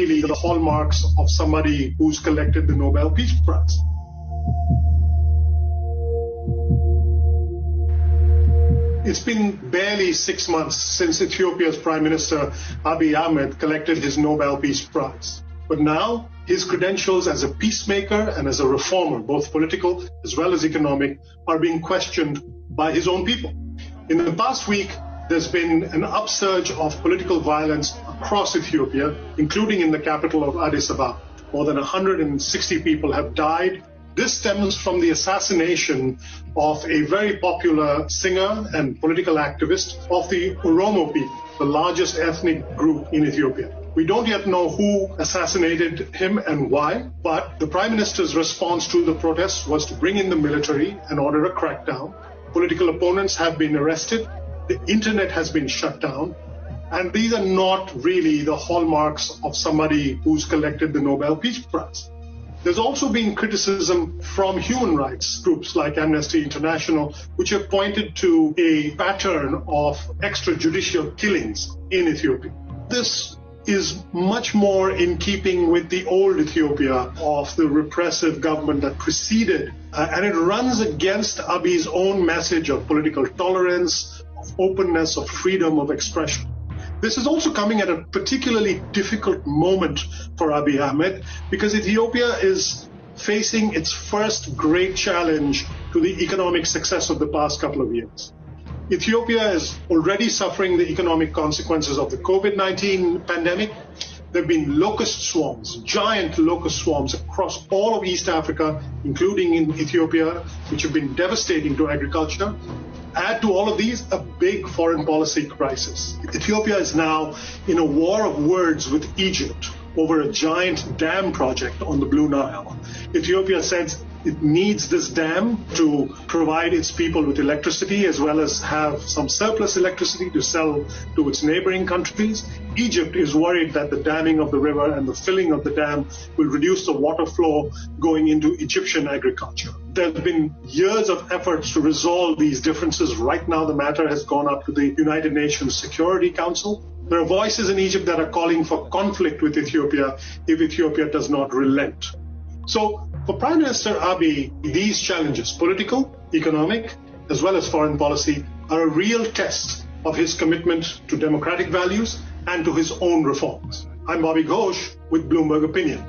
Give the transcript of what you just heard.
really the hallmarks of somebody who's collected the Nobel Peace Prize. It's been barely 6 months since Ethiopia's Prime Minister Abiy Ahmed collected his Nobel Peace Prize. But now, his credentials as a peacemaker and as a reformer, both political as well as economic, are being questioned by his own people. In the past week, there's been an upsurge of political violence across Ethiopia, including in the capital of Addis Ababa. More than 160 people have died. This stems from the assassination of a very popular singer and political activist of the Oromo people, the largest ethnic group in Ethiopia. We don't yet know who assassinated him and why, but the Prime Minister's response to the protests was to bring in the military and order a crackdown. Political opponents have been arrested. The internet has been shut down. And these are not really the hallmarks of somebody who's collected the Nobel Peace Prize. There's also been criticism from human rights groups like Amnesty International, which have pointed to a pattern of extrajudicial killings in Ethiopia. This is much more in keeping with the old Ethiopia of the repressive government that preceded, and it runs against Abiy's own message of political tolerance, of openness, of freedom of expression. This is also coming at a particularly difficult moment for Abiy Ahmed because Ethiopia is facing its first great challenge to the economic success of the past couple of years. Ethiopia is already suffering the economic consequences of the COVID-19 pandemic. There have been locust swarms, giant locust swarms across all of East Africa, including in Ethiopia, which have been devastating to agriculture. Add to all of these a big foreign policy crisis. Ethiopia is now in a war of words with Egypt over a giant dam project on the Blue Nile. Ethiopia says it needs this dam to provide its people with electricity as well as have some surplus electricity to sell to its neighboring countries. Egypt is worried that the damming of the river and the filling of the dam will reduce the water flow going into Egyptian agriculture. There have been years of efforts to resolve these differences. Right now, the matter has gone up to the United Nations Security Council. There are voices in Egypt that are calling for conflict with Ethiopia if Ethiopia does not relent. So for Prime Minister Abiy, these challenges, political, economic, as well as foreign policy, are a real test of his commitment to democratic values and to his own reforms. I'm Bobby Ghosh with Bloomberg Opinion.